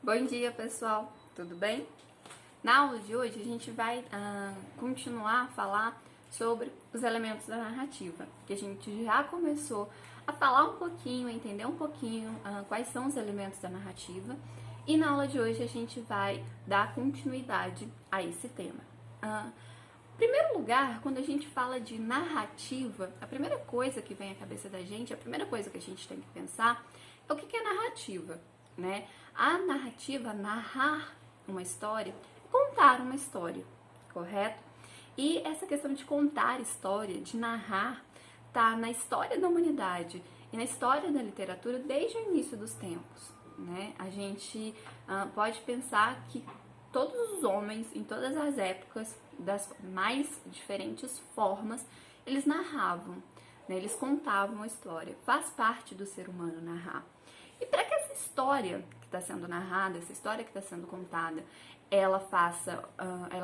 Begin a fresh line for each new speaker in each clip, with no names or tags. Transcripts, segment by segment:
Bom dia, pessoal, tudo bem? Na aula de hoje a gente vai continuar a falar sobre os elementos da narrativa, que a gente já começou a falar um pouquinho, a entender um pouquinho quais são os elementos da narrativa, e na aula de hoje a gente vai dar continuidade a esse tema. Em primeiro lugar, quando a gente fala de narrativa, a primeira coisa que vem à cabeça da gente, a primeira coisa que a gente tem que pensar é o que é narrativa, né? A narrativa, narrar uma história, é contar uma história, correto? E essa questão de contar história, de narrar, tá na história da humanidade e na história da literatura desde o início dos tempos, né? A gente pode pensar que todos os homens, em todas as épocas, das mais diferentes formas, eles narravam, né? Eles contavam a história. Faz parte do ser humano narrar. E para que essa história que está sendo narrada, essa história que está sendo contada, ela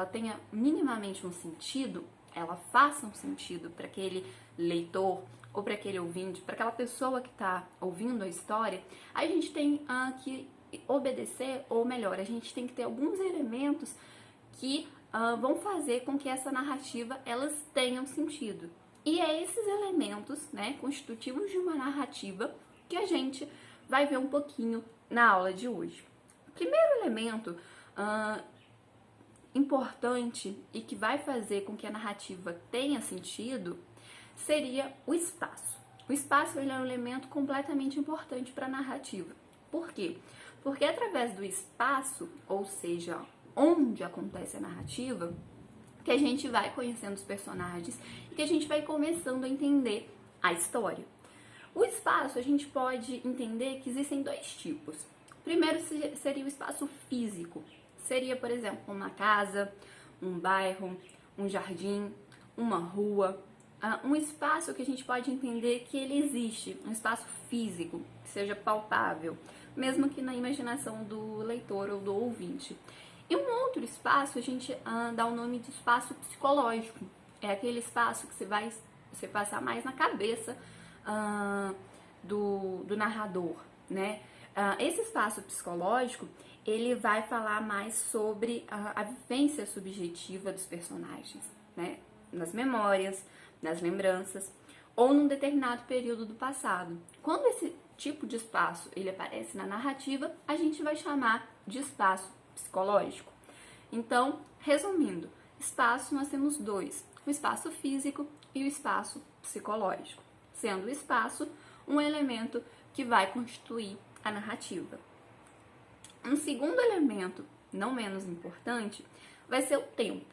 tenha minimamente um sentido, ela faça um sentido para aquele leitor ou para aquele ouvinte, para aquela pessoa que está ouvindo a história, a gente tem que obedecer, ou melhor, a gente tem que ter alguns elementos que vão fazer com que essa narrativa elas tenham sentido. E é esses elementos, né, constitutivos de uma narrativa que a gente vai ver um pouquinho na aula de hoje. O primeiro elemento importante e que vai fazer com que a narrativa tenha sentido seria o espaço. O espaço ele é um elemento completamente importante para a narrativa. Por quê? Porque através do espaço, ou seja, onde acontece a narrativa, que a gente vai conhecendo os personagens e que a gente vai começando a entender a história. O espaço, a gente pode entender que existem dois tipos. O primeiro seria o espaço físico. Seria, por exemplo, uma casa, um bairro, um jardim, uma rua. Um espaço que a gente pode entender que ele existe, um espaço físico, que seja palpável, mesmo que na imaginação do leitor ou do ouvinte. E um outro espaço, a gente dá o nome de espaço psicológico. É aquele espaço que você passar mais na cabeça do narrador, né? Esse espaço psicológico, ele vai falar mais sobre a vivência subjetiva dos personagens, né? Nas memórias, nas lembranças, ou num determinado período do passado. Quando esse tipo de espaço ele aparece na narrativa, a gente vai chamar de espaço psicológico. Então, resumindo, espaço nós temos dois, o espaço físico e o espaço psicológico, sendo o espaço um elemento que vai constituir a narrativa. Um segundo elemento, não menos importante, vai ser o tempo.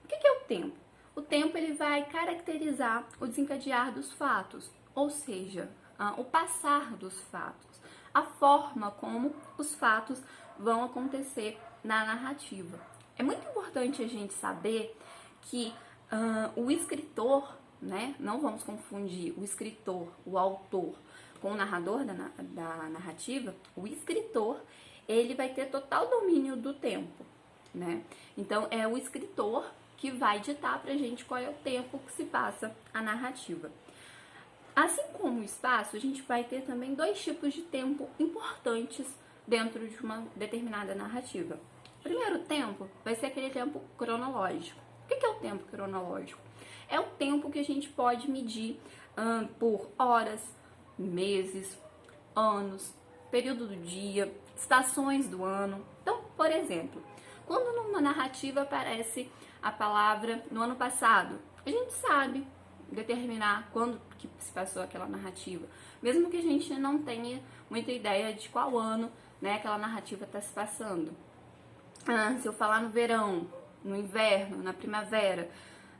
O que é o tempo? O tempo ele vai caracterizar o desencadear dos fatos, ou seja, o passar dos fatos, a forma como os fatos vão acontecer na narrativa. É muito importante a gente saber que o escritor, né, não vamos confundir o escritor, o autor, com o narrador da narrativa. O escritor, ele vai ter total domínio do tempo, né? Então, é o escritor que vai ditar pra gente qual é o tempo que se passa a narrativa. Assim como o espaço, a gente vai ter também dois tipos de tempo importantes dentro de uma determinada narrativa. O primeiro tempo vai ser aquele tempo cronológico. O que é o tempo cronológico? É o tempo que a gente pode medir por horas, meses, anos, período do dia, estações do ano. Então, por exemplo, quando numa narrativa aparece a palavra no ano passado, a gente sabe determinar quando que se passou aquela narrativa, mesmo que a gente não tenha muita ideia de qual ano, né, aquela narrativa está se passando. Se eu falar no verão, no inverno, na primavera,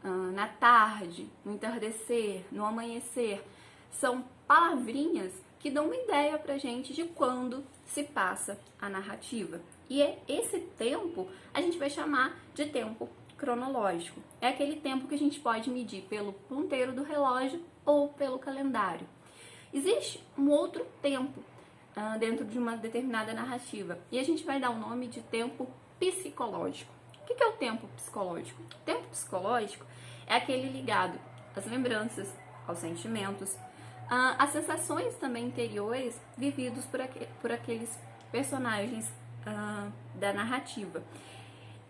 na tarde, no entardecer, no amanhecer, são palavrinhas que dão uma ideia pra gente de quando se passa a narrativa. E esse tempo a gente vai chamar de tempo cronológico. É aquele tempo que a gente pode medir pelo ponteiro do relógio ou pelo calendário. Existe um outro tempo dentro de uma determinada narrativa e a gente vai dar o nome de tempo psicológico. O que é o tempo psicológico? O tempo psicológico é aquele ligado às lembranças, aos sentimentos, às sensações também interiores vividos por aqueles personagens da narrativa.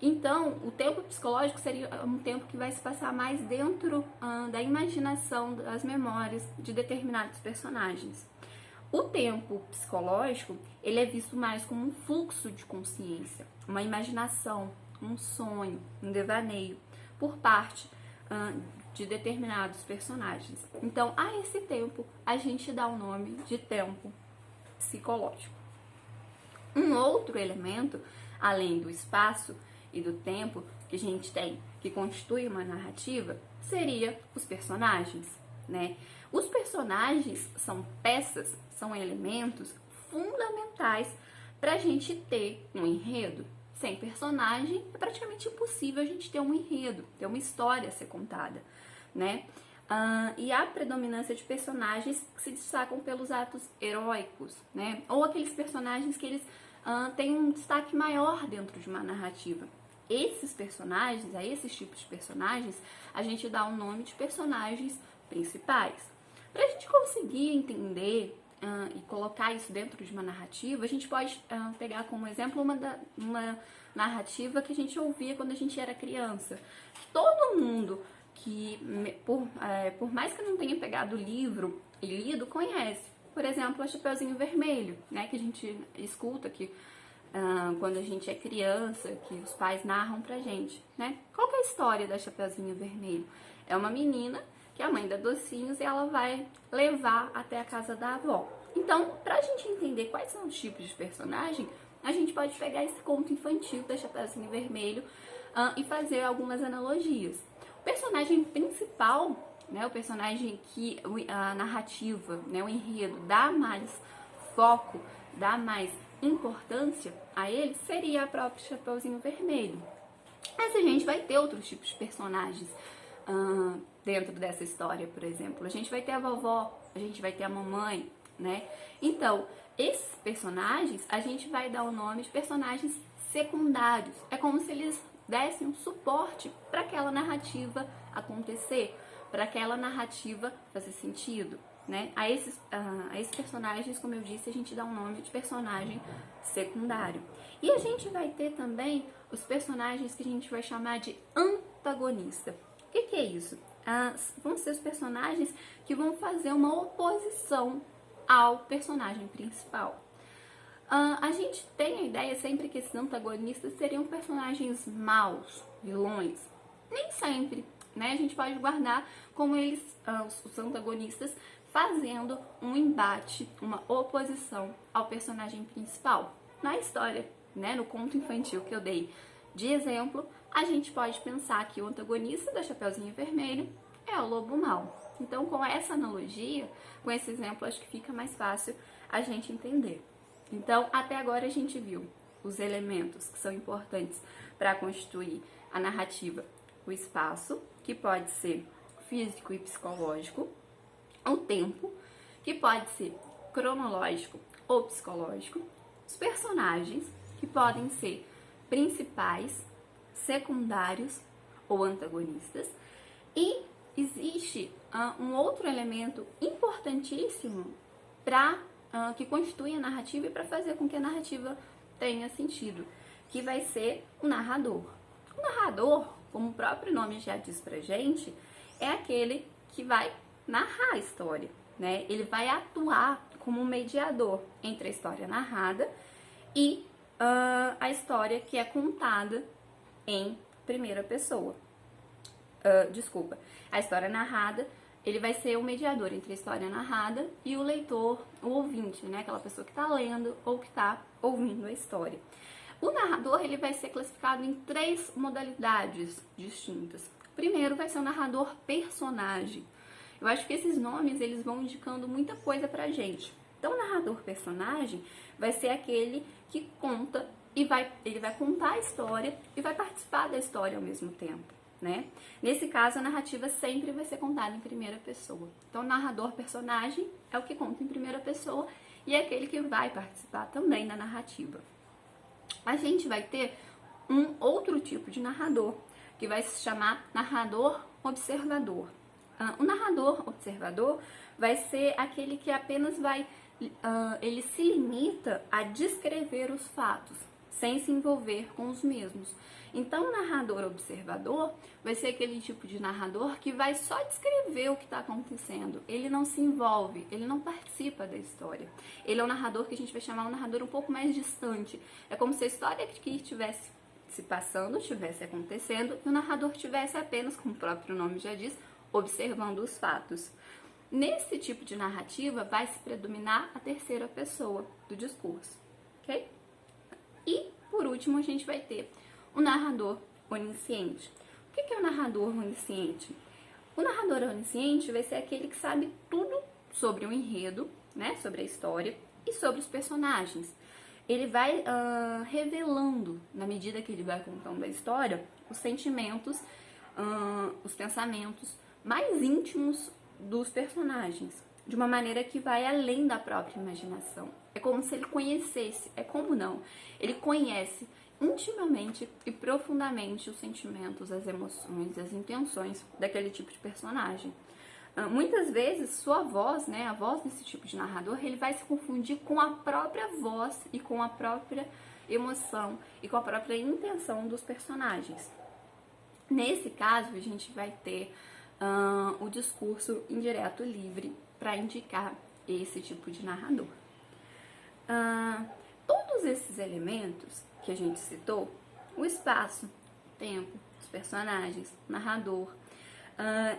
Então, o tempo psicológico seria um tempo que vai se passar mais dentro da imaginação, das memórias de determinados personagens. O tempo psicológico, ele é visto mais como um fluxo de consciência, uma imaginação, um sonho, um devaneio, por parte de determinados personagens. Então, a esse tempo, a gente dá o nome de tempo psicológico. Um outro elemento, além do espaço e do tempo que a gente tem, que constitui uma narrativa, seria os personagens, né? Os personagens são peças, são elementos fundamentais para a gente ter um enredo. Sem personagem, é praticamente impossível a gente ter um enredo, ter uma história a ser contada, né? E há predominância de personagens que se destacam pelos atos heróicos, né? Ou aqueles personagens que eles têm um destaque maior dentro de uma narrativa. Esses personagens, a esses tipos de personagens, a gente dá o nome de personagens principais. Para a gente conseguir entender e colocar isso dentro de uma narrativa, a gente pode pegar como exemplo uma narrativa que a gente ouvia quando a gente era criança. Todo mundo que, por mais que não tenha pegado o livro e lido, conhece. Por exemplo, a Chapeuzinho Vermelho, né, que a gente escuta que quando a gente é criança, que os pais narram pra gente, né? Qual que é a história da Chapeuzinho Vermelho? É uma menina que a mãe dá docinhos e ela vai levar até a casa da avó. Então, pra gente entender quais são os tipos de personagem, a gente pode pegar esse conto infantil da Chapeuzinho Vermelho e fazer algumas analogias. O personagem principal, né, o personagem que a narrativa, né, o enredo dá mais foco, dá mais importância a ele, seria a própria Chapeuzinho Vermelho. Mas a gente vai ter outros tipos de personagens dentro dessa história, por exemplo. A gente vai ter a vovó, a gente vai ter a mamãe, né? Então, esses personagens, a gente vai dar o nome de personagens secundários. É como se eles dessem um suporte para aquela narrativa acontecer, para aquela narrativa fazer sentido, né? A esses personagens, como eu disse, a gente dá um nome de personagem secundário. E a gente vai ter também os personagens que a gente vai chamar de antagonista. O que é isso? Vão ser os personagens que vão fazer uma oposição ao personagem principal. A gente tem a ideia sempre que esses antagonistas seriam personagens maus, vilões. Nem sempre, né? A gente pode guardar como eles, os antagonistas, fazendo um embate, uma oposição ao personagem principal. Na história, né, no conto infantil que eu dei de exemplo, a gente pode pensar que o antagonista da Chapeuzinho Vermelho é o lobo mau. Então, com essa analogia, com esse exemplo, acho que fica mais fácil a gente entender. Então, até agora a gente viu os elementos que são importantes para constituir a narrativa. O espaço, que pode ser físico e psicológico. O tempo, que pode ser cronológico ou psicológico. Os personagens, que podem ser principais, secundários ou antagonistas. E existe um outro elemento importantíssimo que constitui a narrativa e para fazer com que a narrativa tenha sentido, que vai ser o narrador. O narrador, como o próprio nome já diz pra gente, é aquele que vai narrar a história, né? Ele vai atuar como um mediador entre a história narrada e a história que é contada em primeira pessoa. A história narrada, ele vai ser o mediador entre a história narrada e o leitor, o ouvinte, né? Aquela pessoa que está lendo ou que está ouvindo a história. O narrador, ele vai ser classificado em 3 modalidades distintas. Primeiro vai ser o narrador personagem. Eu acho que esses nomes, eles vão indicando muita coisa pra gente. Então, o narrador personagem vai ser aquele que conta e ele vai contar a história e vai participar da história ao mesmo tempo, né? Nesse caso, a narrativa sempre vai ser contada em primeira pessoa. Então, o narrador personagem é o que conta em primeira pessoa e é aquele que vai participar também da narrativa. A gente vai ter um outro tipo de narrador, que vai se chamar narrador observador. O narrador observador vai ser aquele que apenas ele se limita a descrever os fatos. sem se envolver com os mesmos. Então, o narrador observador vai ser aquele tipo de narrador que vai só descrever o que está acontecendo. Ele não se envolve, ele não participa da história. Ele é um narrador que a gente vai chamar um narrador um pouco mais distante. É como se a história que estivesse se passando, estivesse acontecendo, e o narrador estivesse apenas, como o próprio nome já diz, observando os fatos. Nesse tipo de narrativa vai se predominar a terceira pessoa do discurso, ok? E, por último, a gente vai ter o narrador onisciente. O que é o narrador onisciente? O narrador onisciente vai ser aquele que sabe tudo sobre o enredo, né, sobre a história e sobre os personagens. Ele vai revelando, na medida que ele vai contando a história, os sentimentos, os pensamentos mais íntimos dos personagens, de uma maneira que vai além da própria imaginação. É como se ele conhecesse, é como não, ele conhece intimamente e profundamente os sentimentos, as emoções, as intenções daquele tipo de personagem. Muitas vezes sua voz, né, a voz desse tipo de narrador, ele vai se confundir com a própria voz e com a própria emoção e com a própria intenção dos personagens. Nesse caso, a gente vai ter o discurso indireto livre para indicar esse tipo de narrador. Todos esses elementos que a gente citou, o espaço, o tempo, os personagens, o narrador,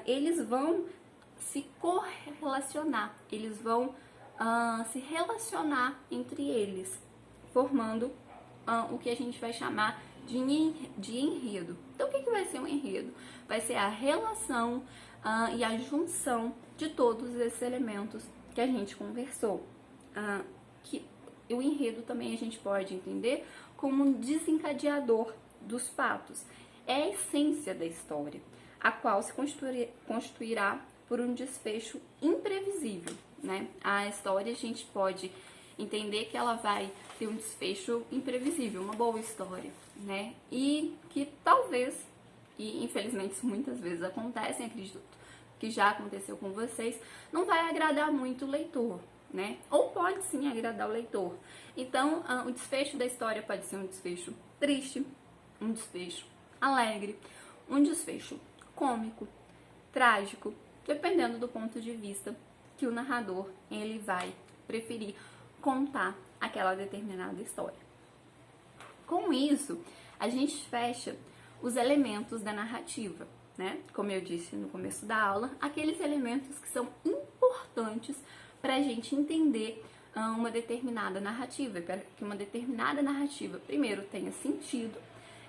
eles vão se correlacionar, eles vão se relacionar entre eles, formando o que a gente vai chamar de enredo. Então, o que vai ser um enredo? Vai ser a relação e a junção de todos esses elementos que a gente conversou. Que o enredo também a gente pode entender como um desencadeador dos fatos. É a essência da história, a qual se constituirá por um desfecho imprevisível, né? A história a gente pode entender que ela vai ter um desfecho imprevisível, uma boa história, né? E que talvez, e infelizmente isso muitas vezes acontece, acredito que já aconteceu com vocês, não vai agradar muito o leitor, né? Ou pode sim agradar o leitor. Então, o desfecho da história pode ser um desfecho triste, um desfecho alegre, um desfecho cômico, trágico, dependendo do ponto de vista que o narrador ele vai preferir contar aquela determinada história. Com isso, a gente fecha os elementos da narrativa, né? Como eu disse no começo da aula, aqueles elementos que são importantes para a gente entender uma determinada narrativa, para que uma determinada narrativa, primeiro, tenha sentido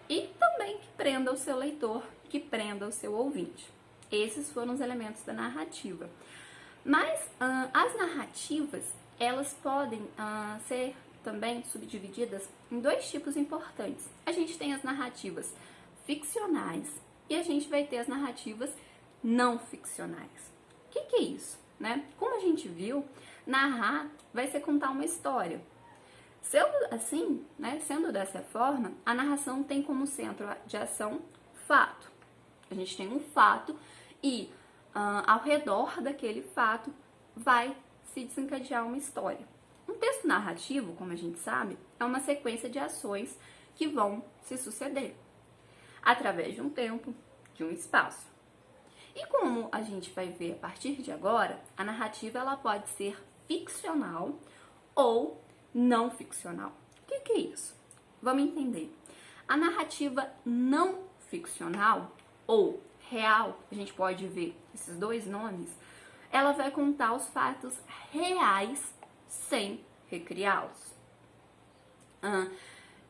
e também que prenda o seu leitor, que prenda o seu ouvinte. Esses foram os elementos da narrativa. Mas as narrativas, elas podem ser também subdivididas em dois tipos importantes. A gente tem as narrativas ficcionais e a gente vai ter as narrativas não ficcionais. O que é isso, né? Como a gente viu, narrar vai ser contar uma história. Sendo assim, né, sendo dessa forma, a narração tem como centro de ação fato. A gente tem um fato e ao redor daquele fato vai se desencadear uma história. Um texto narrativo, como a gente sabe, é uma sequência de ações que vão se suceder através de um tempo, de um espaço. E como a gente vai ver a partir de agora, a narrativa ela pode ser ficcional ou não ficcional. O que é isso? Vamos entender. A narrativa não ficcional ou real, a gente pode ver esses dois nomes, ela vai contar os fatos reais sem recriá-los.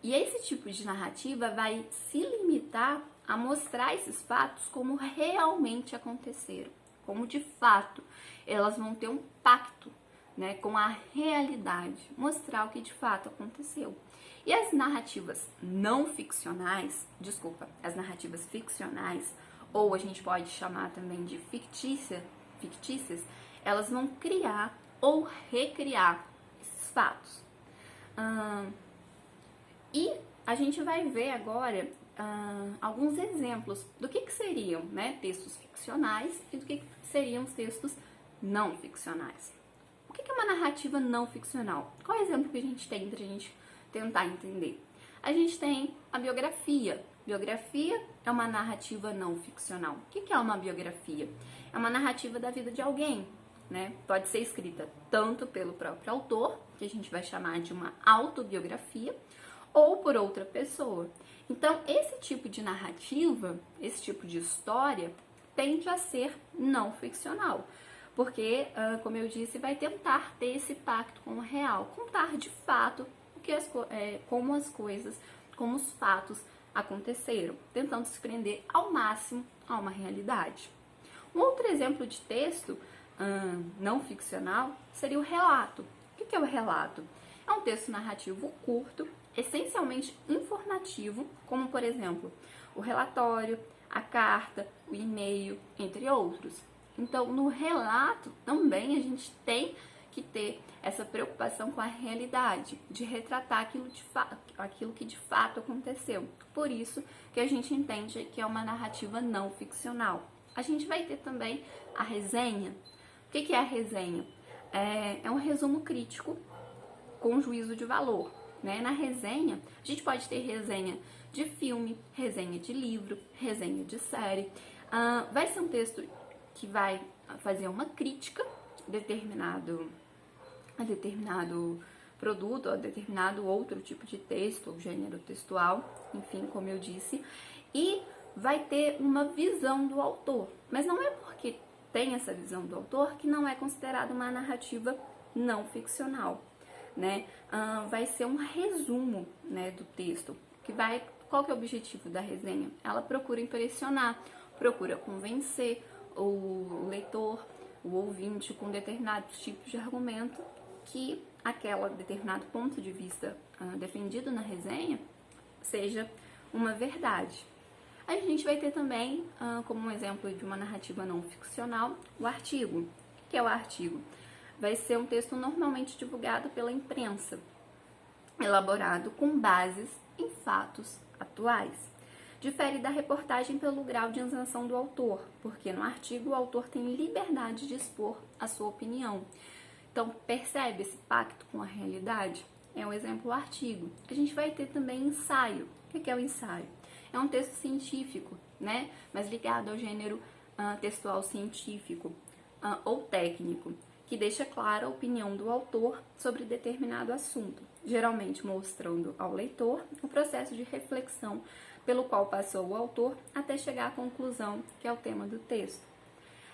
E esse tipo de narrativa vai se limitar a mostrar esses fatos como realmente aconteceram, como de fato elas vão ter um pacto, né, com a realidade, mostrar o que de fato aconteceu. E as narrativas não ficcionais, as narrativas ficcionais, ou a gente pode chamar também de fictícias, elas vão criar ou recriar esses fatos. E a gente vai ver agora alguns exemplos do que seriam, né, textos ficcionais e do que seriam os textos não ficcionais. O que é uma narrativa não ficcional? Qual é o exemplo que a gente tem para a gente tentar entender? a gente tem a biografia. Biografia é uma narrativa não ficcional. O que é uma biografia? É uma narrativa da vida de alguém, né? Pode ser escrita tanto pelo próprio autor, que a gente vai chamar de uma autobiografia, ou por outra pessoa. Então, esse tipo de narrativa, esse tipo de história, tende a ser não ficcional. Porque, como eu disse, vai tentar ter esse pacto com o real, contar de fato como as coisas, como os fatos aconteceram, tentando se prender ao máximo a uma realidade. Um outro exemplo de texto não ficcional seria o relato. O que é o relato? É um texto narrativo curto, essencialmente informativo, como, por exemplo, o relatório, a carta, o e-mail, entre outros. Então, no relato também a gente tem que ter essa preocupação com a realidade, de retratar aquilo que de fato aconteceu. Por isso que a gente entende que é uma narrativa não ficcional. A gente vai ter também a resenha. O que é a resenha? É um resumo crítico com juízo de valor, né? Na resenha, a gente pode ter resenha de filme, resenha de livro, resenha de série. Vai ser um texto que vai fazer uma crítica a determinado produto, ou a determinado outro tipo de texto, ou gênero textual, enfim, como eu disse, e vai ter uma visão do autor. Mas não é porque tem essa visão do autor que não é considerada uma narrativa não ficcional, né? Vai ser um resumo, né, do texto. Qual que é o objetivo da resenha? Ela procura impressionar, procura convencer o leitor, o ouvinte, com determinados tipos de argumento que aquele determinado ponto de vista defendido na resenha seja uma verdade. A gente vai ter também, como um exemplo de uma narrativa não ficcional, o artigo. O que é o artigo? Vai ser um texto normalmente divulgado pela imprensa, elaborado com bases em fatos atuais. Difere da reportagem pelo grau de isenção do autor, porque no artigo o autor tem liberdade de expor a sua opinião. Então, percebe esse pacto com a realidade? É um exemplo o artigo. A gente vai ter também ensaio. O que é o ensaio? É um texto científico, né? Mas ligado ao gênero textual científico ou técnico, que deixa clara a opinião do autor sobre determinado assunto, geralmente mostrando ao leitor o processo de reflexão pelo qual passou o autor até chegar à conclusão, que é o tema do texto.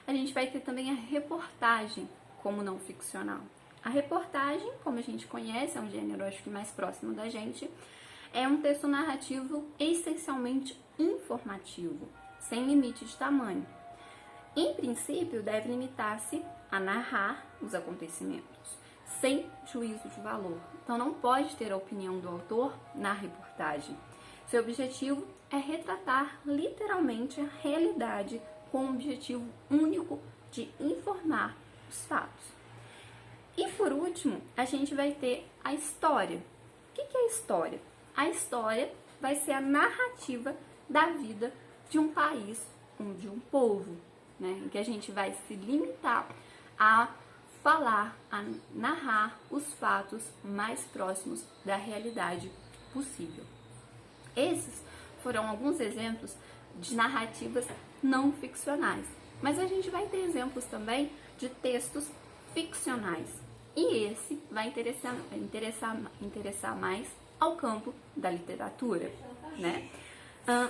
A gente vai ter também a reportagem como não ficcional. A reportagem, como a gente conhece, é um gênero acho que mais próximo da gente, é um texto narrativo essencialmente informativo, sem limite de tamanho. Em princípio, deve limitar-se a narrar os acontecimentos, sem juízo de valor. Então, não pode ter a opinião do autor na reportagem. Seu objetivo é retratar literalmente a realidade com o objetivo único de informar os fatos. E por último, a gente vai ter a história. O que é a história? A história vai ser a narrativa da vida de um país ou de um povo, né? Em que a gente vai se limitar a falar, a narrar os fatos mais próximos da realidade possível. Esses foram alguns exemplos de narrativas não ficcionais, mas a gente vai ter exemplos também de textos ficcionais, e esse vai interessar mais ao campo da literatura, né?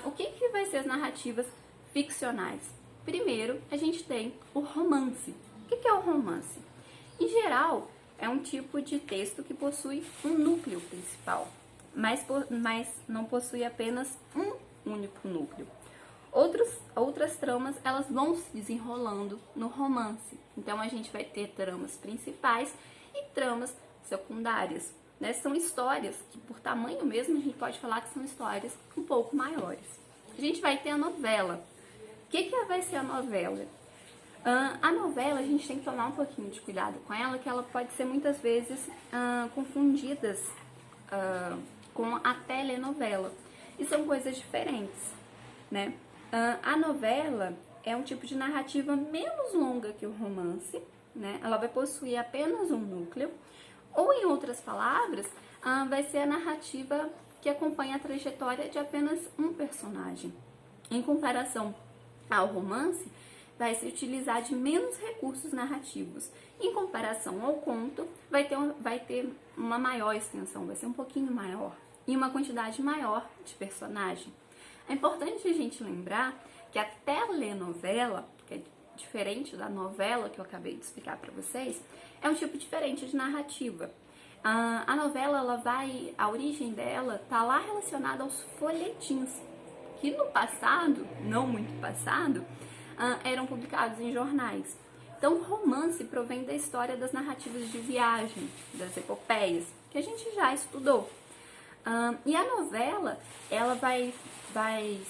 O que vai ser as narrativas ficcionais? Primeiro, a gente tem o romance. O que é o romance? Em geral, é um tipo de texto que possui um núcleo principal, mas não possui apenas um único núcleo. Outras tramas, elas vão se desenrolando no romance. Então, a gente vai ter tramas principais e tramas secundárias, né? São histórias que, por tamanho mesmo, a gente pode falar que são histórias um pouco maiores. A gente vai ter a novela. O que vai ser a novela? A novela, a gente tem que tomar um pouquinho de cuidado com ela, que ela pode ser muitas vezes confundida com a telenovela. E são coisas diferentes, né? A novela é um tipo de narrativa menos longa que o romance, né? Ela vai possuir apenas um núcleo, ou em outras palavras, vai ser a narrativa que acompanha a trajetória de apenas um personagem. Em comparação ao romance, vai se utilizar de menos recursos narrativos. Em comparação ao conto, vai ter uma maior extensão, vai ser um pouquinho maior e uma quantidade maior de personagem. É importante a gente lembrar que a telenovela, que é diferente da novela que eu acabei de explicar para vocês, é um tipo diferente de narrativa. A novela, a origem dela está lá relacionada aos folhetins, que no passado, não muito passado, eram publicados em jornais. Então, o romance provém da história das narrativas de viagem, das epopeias, que a gente já estudou. E a novela, ela vai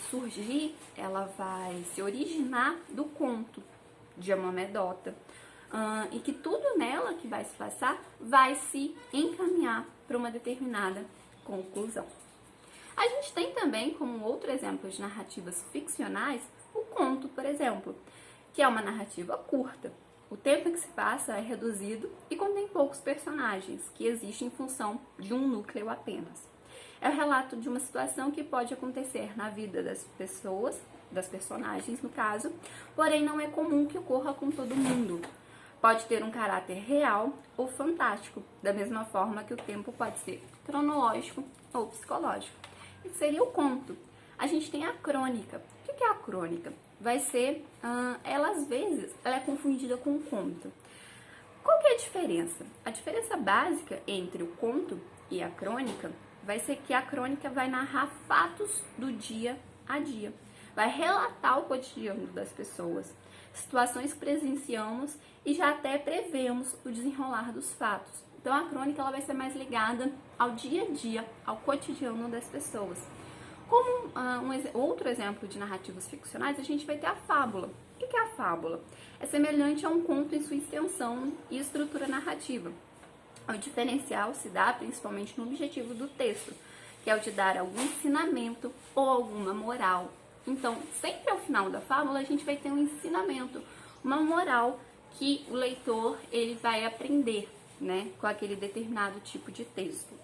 surgir, ela vai se originar do conto de uma anedota, e que tudo nela que vai se passar vai se encaminhar para uma determinada conclusão. A gente tem também, como outro exemplo de narrativas ficcionais, o conto, por exemplo, que é uma narrativa curta. O tempo que se passa é reduzido e contém poucos personagens, que existem em função de um núcleo apenas. É o relato de uma situação que pode acontecer na vida das pessoas, das personagens no caso, porém não é comum que ocorra com todo mundo. Pode ter um caráter real ou fantástico, da mesma forma que o tempo pode ser cronológico ou psicológico. Isso seria o conto. A gente tem a crônica. O que é a crônica? Vai ser, ela às vezes, ela é confundida com o conto. Qual que é a diferença? A diferença básica entre o conto e a crônica vai ser que a crônica vai narrar fatos do dia a dia. Vai relatar o cotidiano das pessoas, situações que presenciamos e já até prevemos o desenrolar dos fatos. Então a crônica ela vai ser mais ligada ao dia a dia, ao cotidiano das pessoas. Como outro exemplo de narrativas ficcionais, a gente vai ter a fábula. O que é a fábula? É semelhante a um conto em sua extensão e estrutura narrativa. O diferencial se dá principalmente no objetivo do texto, que é o de dar algum ensinamento ou alguma moral. Então, sempre ao final da fábula, a gente vai ter um ensinamento, uma moral que o leitor ele vai aprender, né, com aquele determinado tipo de texto.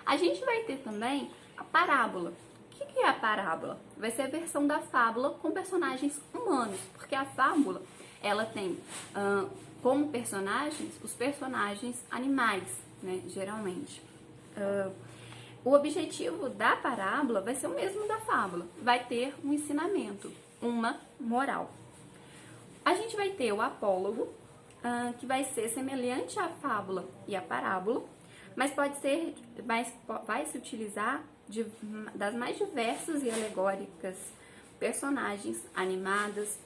A gente vai ter também a parábola. O que é a parábola? Vai ser a versão da fábula com personagens humanos, porque a fábula ela tem como personagens os personagens animais, né, geralmente. O objetivo da parábola vai ser o mesmo da fábula, vai ter um ensinamento, uma moral. A gente vai ter o apólogo, que vai ser semelhante à fábula e à parábola, mas vai se utilizar das mais diversas e alegóricas personagens animadas ou